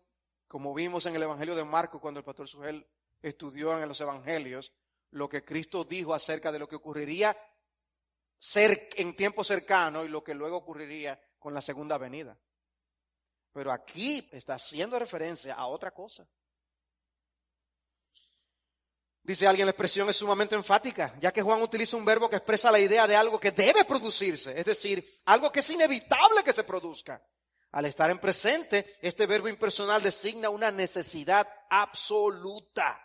como vimos en el Evangelio de Marcos, cuando el pastor Sugel estudió en los Evangelios, lo que Cristo dijo acerca de lo que ocurriría en tiempo cercano y lo que luego ocurriría con la segunda venida. Pero aquí está haciendo referencia a otra cosa. Dice alguien, la expresión es sumamente enfática, ya que Juan utiliza un verbo que expresa la idea de algo que debe producirse, es decir, algo que es inevitable que se produzca. Al estar en presente, este verbo impersonal designa una necesidad absoluta.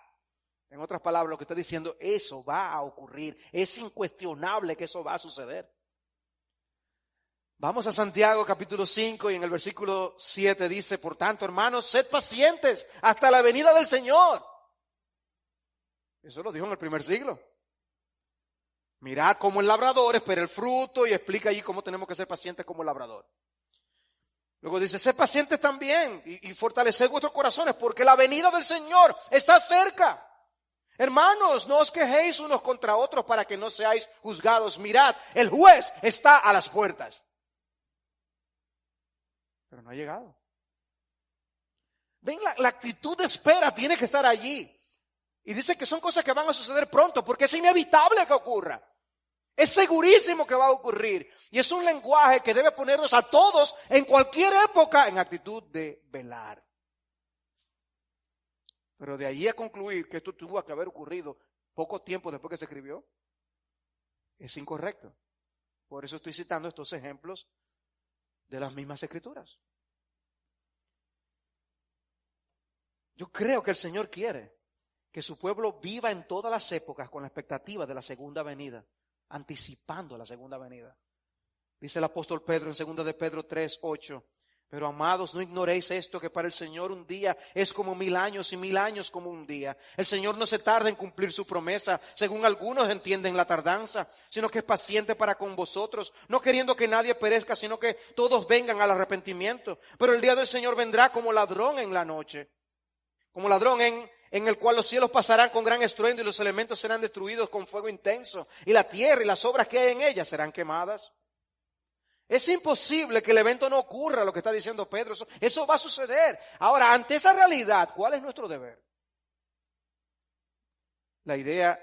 En otras palabras, lo que está diciendo, eso va a ocurrir. Es incuestionable que eso va a suceder. Vamos a Santiago capítulo 5 y en el versículo 7 dice, por tanto, hermanos, sed pacientes hasta la venida del Señor. Eso lo dijo en el primer siglo. Mirad cómo el labrador espera el fruto y explica allí cómo tenemos que ser pacientes como el labrador. Luego dice, sed pacientes también y fortaleced vuestros corazones porque la venida del Señor está cerca. Hermanos, no os quejéis unos contra otros para que no seáis juzgados. Mirad, el juez está a las puertas. Pero no ha llegado. Ven, la actitud de espera tiene que estar allí. Y dice que son cosas que van a suceder pronto porque es inevitable que ocurra. Es segurísimo que va a ocurrir. Y es un lenguaje que debe ponernos a todos en cualquier época en actitud de velar. Pero de allí a concluir que esto tuvo que haber ocurrido poco tiempo después que se escribió, es incorrecto. Por eso estoy citando estos ejemplos de las mismas escrituras. Yo creo que el Señor quiere que su pueblo viva en todas las épocas con la expectativa de la segunda venida, anticipando la segunda venida. Dice el apóstol Pedro en 2 de Pedro 3:8, pero amados, no ignoréis esto, que para el Señor un día es como 1000 años y 1000 años como un día. El Señor no se tarda en cumplir su promesa, según algunos entienden la tardanza, sino que es paciente para con vosotros, no queriendo que nadie perezca, sino que todos vengan al arrepentimiento. Pero el día del Señor vendrá como ladrón en la noche, como ladrón en el cual los cielos pasarán con gran estruendo y los elementos serán destruidos con fuego intenso, y la tierra y las obras que hay en ella serán quemadas. Es imposible que el evento no ocurra, lo que está diciendo Pedro. Eso va a suceder. Ahora, ante esa realidad, ¿cuál es nuestro deber? La idea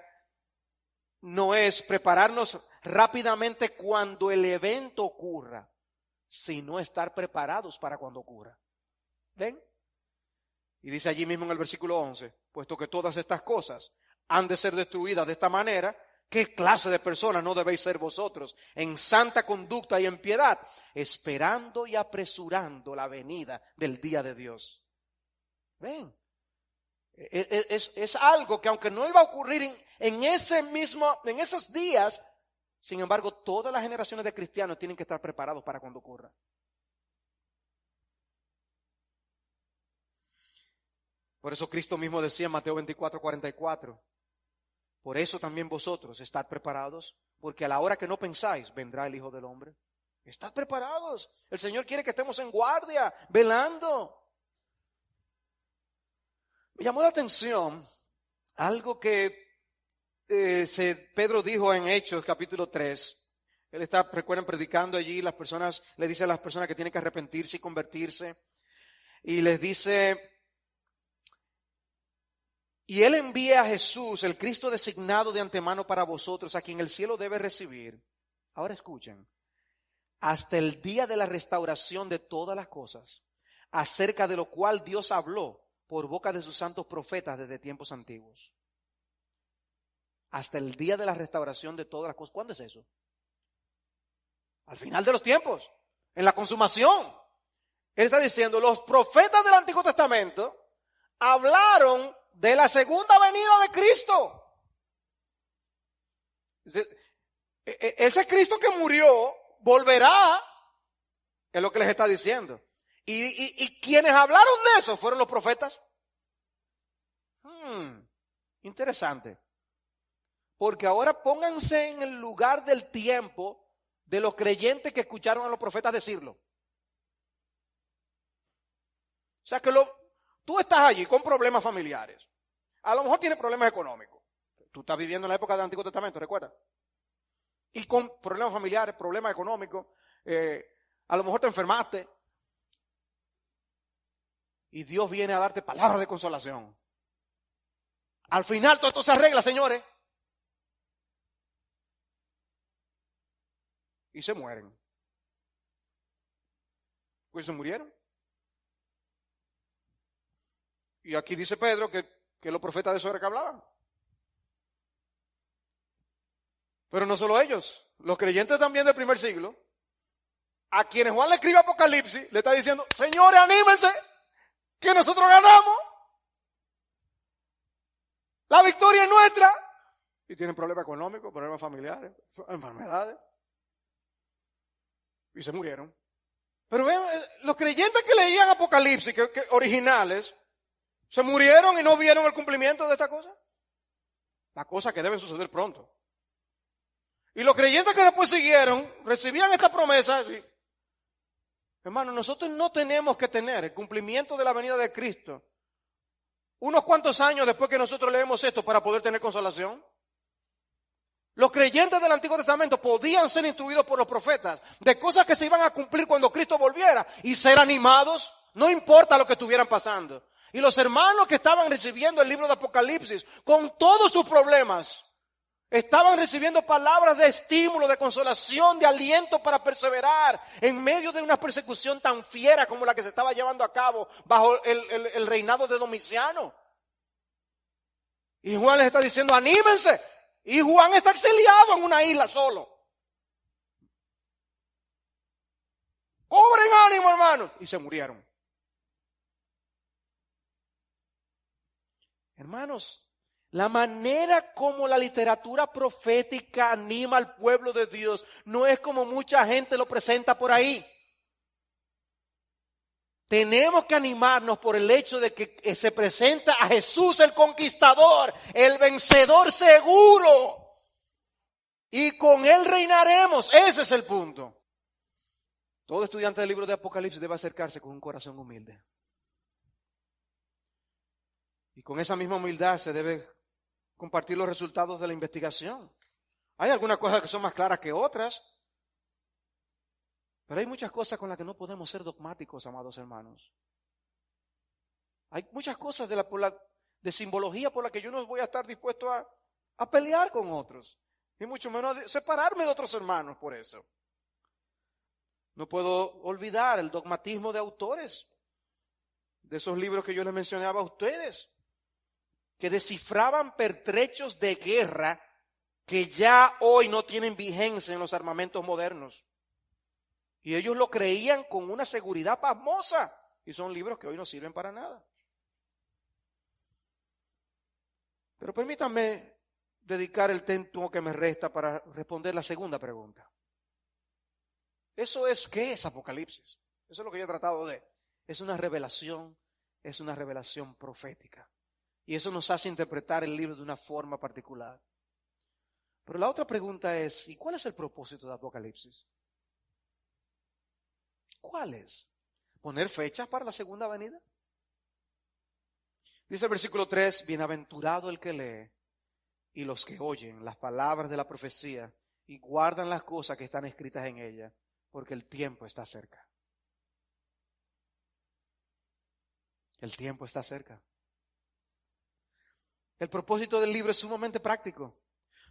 no es prepararnos rápidamente cuando el evento ocurra, sino estar preparados para cuando ocurra. ¿Ven? Y dice allí mismo en el versículo 11, puesto que todas estas cosas han de ser destruidas de esta manera, ¿qué clase de personas no debéis ser vosotros en santa conducta y en piedad, esperando y apresurando la venida del día de Dios? Ven, es algo que aunque no iba a ocurrir en esos días, sin embargo, todas las generaciones de cristianos tienen que estar preparados para cuando ocurra. Por eso Cristo mismo decía en Mateo 24:44, por eso también vosotros estad preparados, porque a la hora que no pensáis vendrá el Hijo del Hombre. Estad preparados. El Señor quiere que estemos en guardia, velando. Me llamó la atención algo que Pedro dijo en Hechos capítulo 3. Él está, recuerden, predicando allí, las personas, le dice a las personas que tienen que arrepentirse y convertirse. Y les dice, y Él envía a Jesús, el Cristo designado de antemano para vosotros, a quien el cielo debe recibir. Ahora escuchen, hasta el día de la restauración de todas las cosas, acerca de lo cual Dios habló por boca de sus santos profetas desde tiempos antiguos. Hasta el día de la restauración de todas las cosas. ¿Cuándo es eso? Al final de los tiempos, en la consumación. Él está diciendo, los profetas del Antiguo Testamento hablaron de la segunda venida de Cristo. Ese Cristo que murió volverá, es lo que les está diciendo. Y quienes hablaron de eso fueron los profetas. Interesante. Porque ahora pónganse en el lugar del tiempo de los creyentes que escucharon a los profetas decirlo. O sea que tú estás allí con problemas familiares. A lo mejor tienes problemas económicos. Tú estás viviendo en la época del Antiguo Testamento, ¿recuerdas? Y con problemas familiares, problemas económicos, a lo mejor te enfermaste. Y Dios viene a darte palabras de consolación. Al final todo esto se arregla, señores. Y se mueren. Pues se murieron. Y aquí dice Pedro que los profetas de eso era que hablaban. Pero no solo ellos, los creyentes también del primer siglo, a quienes Juan le escribe Apocalipsis, le está diciendo, señores, anímense, que nosotros ganamos. La victoria es nuestra. Y tienen problemas económicos, problemas familiares, enfermedades. Y se murieron. Pero vean, los creyentes que leían Apocalipsis, que originales, se murieron y no vieron el cumplimiento de esta cosa. Las cosas que deben suceder pronto. Y los creyentes que después siguieron, recibían esta promesa. Y, hermano, nosotros no tenemos que tener el cumplimiento de la venida de Cristo unos cuantos años después que nosotros leemos esto para poder tener consolación. Los creyentes del Antiguo Testamento podían ser instruidos por los profetas de cosas que se iban a cumplir cuando Cristo volviera y ser animados, no importa lo que estuvieran pasando. Y los hermanos que estaban recibiendo el libro de Apocalipsis, con todos sus problemas, estaban recibiendo palabras de estímulo, de consolación, de aliento para perseverar en medio de una persecución tan fiera como la que se estaba llevando a cabo bajo el reinado de Domiciano. Y Juan les está diciendo, anímense. Y Juan está exiliado en una isla solo. Cobren ánimo, hermanos. Y se murieron. Hermanos, la manera como la literatura profética anima al pueblo de Dios no es como mucha gente lo presenta por ahí. Tenemos que animarnos por el hecho de que se presenta a Jesús el conquistador, el vencedor seguro. Y con Él reinaremos. Ese es el punto. Todo estudiante del libro de Apocalipsis debe acercarse con un corazón humilde. Y con esa misma humildad se debe compartir los resultados de la investigación. Hay algunas cosas que son más claras que otras. Pero hay muchas cosas con las que no podemos ser dogmáticos, amados hermanos. Hay muchas cosas de simbología por las que yo no voy a estar dispuesto a pelear con otros. Y mucho menos separarme de otros hermanos por eso. No puedo olvidar el dogmatismo de autores de esos libros que yo les mencionaba a ustedes, que descifraban pertrechos de guerra que ya hoy no tienen vigencia en los armamentos modernos. Y ellos lo creían con una seguridad pasmosa. Y son libros que hoy no sirven para nada. Pero permítanme dedicar el tiempo que me resta para responder la segunda pregunta. Eso es, ¿qué es Apocalipsis? Eso es lo que yo he tratado de. Es una revelación profética. Y eso nos hace interpretar el libro de una forma particular. Pero la otra pregunta es, ¿y cuál es el propósito de Apocalipsis? ¿Cuál es? ¿Poner fechas para la segunda venida? Dice el versículo 3, bienaventurado el que lee y los que oyen las palabras de la profecía y guardan las cosas que están escritas en ella, porque el tiempo está cerca. El tiempo está cerca. El propósito del libro es sumamente práctico.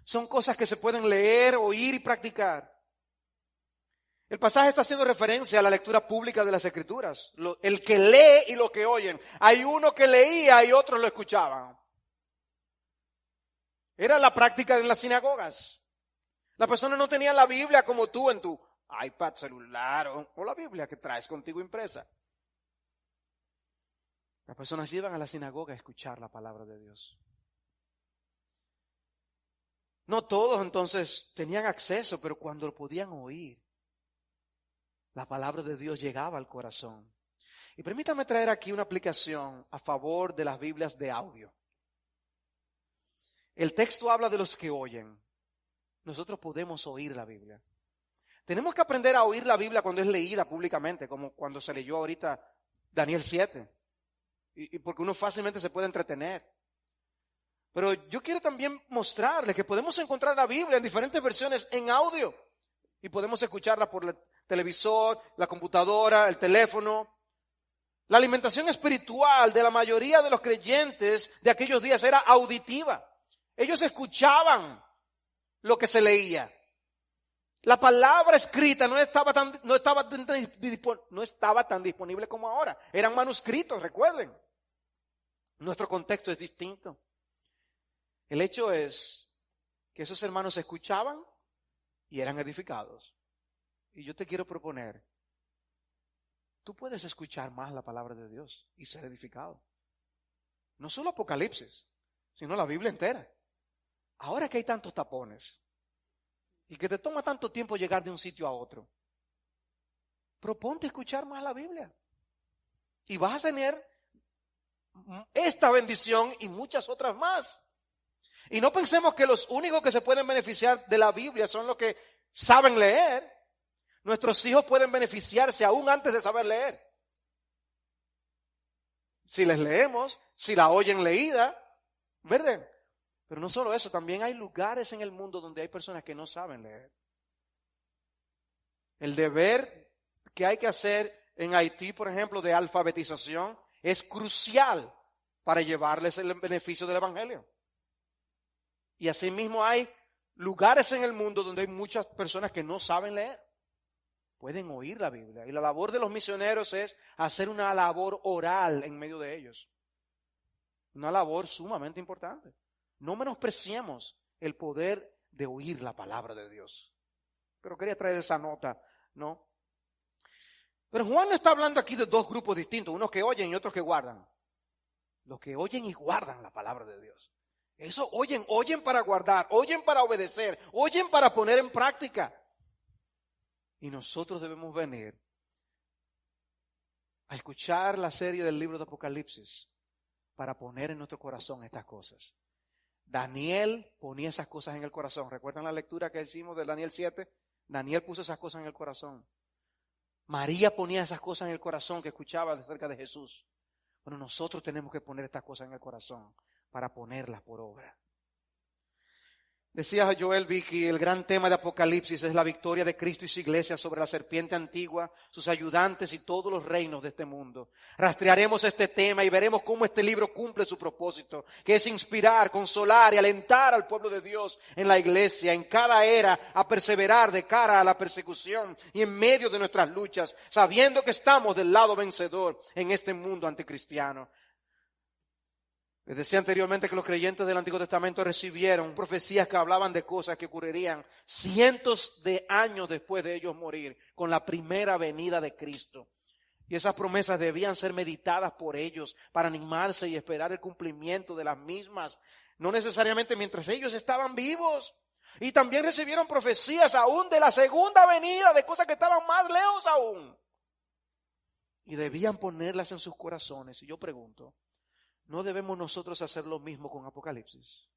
Son cosas que se pueden leer, oír y practicar. El pasaje está haciendo referencia a la lectura pública de las Escrituras. El que lee y lo que oyen. Hay uno que leía y otros lo escuchaban. Era la práctica en las sinagogas. Las personas no tenían la Biblia como tú en tu iPad, celular o la Biblia que traes contigo impresa. Las personas iban a la sinagoga a escuchar la palabra de Dios. No todos entonces tenían acceso, pero cuando lo podían oír, la palabra de Dios llegaba al corazón. Y permítame traer aquí una aplicación a favor de las Biblias de audio. El texto habla de los que oyen. Nosotros podemos oír la Biblia. Tenemos que aprender a oír la Biblia cuando es leída públicamente, como cuando se leyó ahorita Daniel 7. Y porque uno fácilmente se puede entretener. Pero yo quiero también mostrarles que podemos encontrar la Biblia en diferentes versiones en audio. Y podemos escucharla por el televisor, la computadora, el teléfono. La alimentación espiritual de la mayoría de los creyentes de aquellos días era auditiva. Ellos escuchaban lo que se leía. La palabra escrita no estaba tan disponible como ahora. Eran manuscritos, recuerden. Nuestro contexto es distinto. El hecho es que esos hermanos escuchaban y eran edificados. Y yo te quiero proponer, tú puedes escuchar más la palabra de Dios y ser edificado. No solo Apocalipsis, sino la Biblia entera. Ahora que hay tantos tapones y que te toma tanto tiempo llegar de un sitio a otro, proponte escuchar más la Biblia. Y vas a tener esta bendición y muchas otras más. Y no pensemos que los únicos que se pueden beneficiar de la Biblia son los que saben leer. Nuestros hijos pueden beneficiarse aún antes de saber leer. Si les leemos, si la oyen leída, ¿verdad? Pero no solo eso, también hay lugares en el mundo donde hay personas que no saben leer. El deber que hay que hacer en Haití, por ejemplo, de alfabetización, es crucial para llevarles el beneficio del Evangelio. Y asimismo hay lugares en el mundo donde hay muchas personas que no saben leer. Pueden oír la Biblia. Y la labor de los misioneros es hacer una labor oral en medio de ellos. Una labor sumamente importante. No menospreciemos el poder de oír la palabra de Dios. Pero quería traer esa nota, ¿no? Pero Juan no está hablando aquí de dos grupos distintos, unos que oyen y otros que guardan. Los que oyen y guardan la palabra de Dios. Eso oyen para guardar, oyen para obedecer, oyen para poner en práctica. Y nosotros debemos venir a escuchar la serie del libro de Apocalipsis para poner en nuestro corazón estas cosas. Daniel ponía esas cosas en el corazón. ¿Recuerdan la lectura que hicimos de Daniel 7? Daniel puso esas cosas en el corazón. María ponía esas cosas en el corazón que escuchaba acerca de Jesús. Bueno, nosotros tenemos que poner estas cosas en el corazón para ponerlas por obra. Decía Joel Vicky, el gran tema de Apocalipsis es la victoria de Cristo y su iglesia sobre la serpiente antigua, sus ayudantes y todos los reinos de este mundo. Rastrearemos este tema y veremos cómo este libro cumple su propósito, que es inspirar, consolar y alentar al pueblo de Dios en la iglesia, en cada era, a perseverar de cara a la persecución y en medio de nuestras luchas, sabiendo que estamos del lado vencedor en este mundo anticristiano. Les decía anteriormente que los creyentes del Antiguo Testamento recibieron profecías que hablaban de cosas que ocurrirían cientos de años después de ellos morir, con la primera venida de Cristo. Y esas promesas debían ser meditadas por ellos para animarse y esperar el cumplimiento de las mismas, no necesariamente mientras ellos estaban vivos. Y también recibieron profecías aún de la segunda venida, de cosas que estaban más lejos aún. Y debían ponerlas en sus corazones. Y yo pregunto, ¿no debemos nosotros hacer lo mismo con Apocalipsis?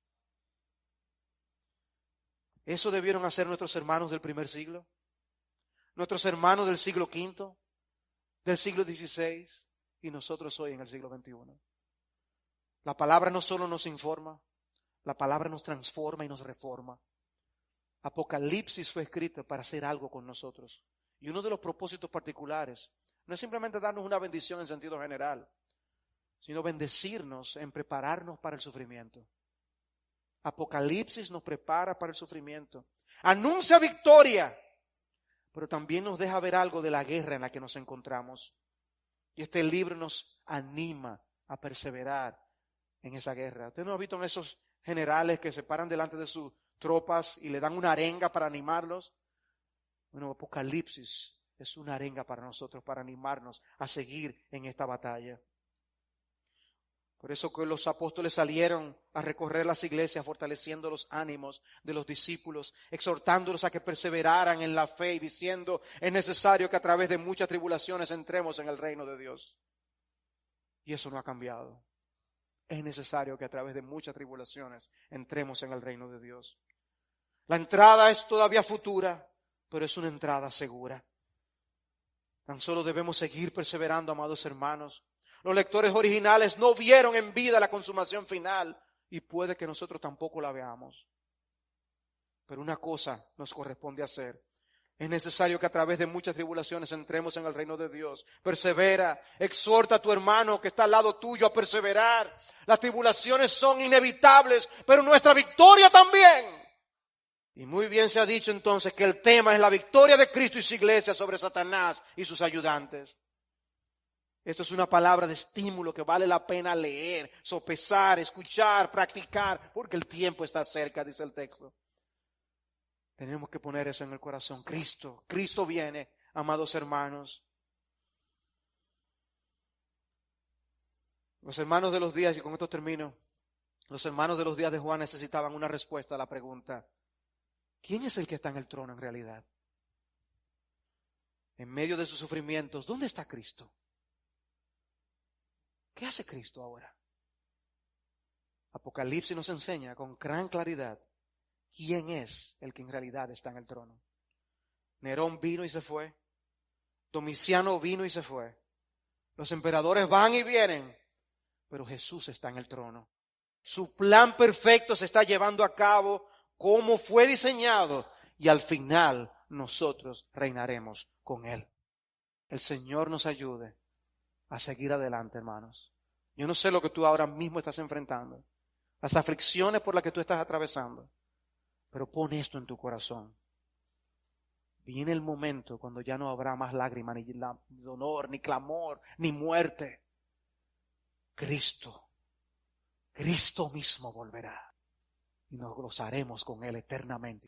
¿Eso debieron hacer nuestros hermanos del primer siglo? ¿Nuestros hermanos del siglo V? ¿Del siglo XVI? Y nosotros hoy en el siglo XXI. La palabra no solo nos informa, la palabra nos transforma y nos reforma. Apocalipsis fue escrito para hacer algo con nosotros. Y uno de los propósitos particulares no es simplemente darnos una bendición en sentido general, sino bendecirnos en prepararnos para el sufrimiento. Apocalipsis nos prepara para el sufrimiento. Anuncia victoria, pero también nos deja ver algo de la guerra en la que nos encontramos. Y este libro nos anima a perseverar en esa guerra. ¿Usted no ha visto en esos generales que se paran delante de sus tropas y le dan una arenga para animarlos? Bueno, Apocalipsis es una arenga para nosotros, para animarnos a seguir en esta batalla. Por eso que los apóstoles salieron a recorrer las iglesias, fortaleciendo los ánimos de los discípulos, exhortándolos a que perseveraran en la fe y diciendo, es necesario que a través de muchas tribulaciones entremos en el reino de Dios. Y eso no ha cambiado. Es necesario que a través de muchas tribulaciones entremos en el reino de Dios. La entrada es todavía futura, pero es una entrada segura. Tan solo debemos seguir perseverando, amados hermanos. Los lectores originales no vieron en vida la consumación final y puede que nosotros tampoco la veamos. Pero una cosa nos corresponde hacer. Es necesario que a través de muchas tribulaciones entremos en el reino de Dios. Persevera, exhorta a tu hermano que está al lado tuyo a perseverar. Las tribulaciones son inevitables, pero nuestra victoria también. Y muy bien se ha dicho entonces que el tema es la victoria de Cristo y su iglesia sobre Satanás y sus ayudantes. Esto es una palabra de estímulo que vale la pena leer, sopesar, escuchar, practicar, porque el tiempo está cerca, dice el texto. Tenemos que poner eso en el corazón. Cristo viene, amados hermanos. Los hermanos de los días, y con esto termino, los hermanos de los días de Juan necesitaban una respuesta a la pregunta, ¿quién es el que está en el trono en realidad? En medio de sus sufrimientos, ¿dónde está Cristo? ¿Qué hace Cristo ahora? Apocalipsis nos enseña con gran claridad quién es el que en realidad está en el trono. Nerón vino y se fue. Domiciano vino y se fue. Los emperadores van y vienen, pero Jesús está en el trono. Su plan perfecto se está llevando a cabo como fue diseñado y al final nosotros reinaremos con Él. El Señor nos ayude a seguir adelante, hermanos. Yo no sé lo que tú ahora mismo estás enfrentando, las aflicciones por las que tú estás atravesando, pero pon esto en tu corazón. Viene el momento cuando ya no habrá más lágrimas, ni dolor, ni clamor, ni muerte. Cristo mismo volverá y nos gozaremos con Él eternamente.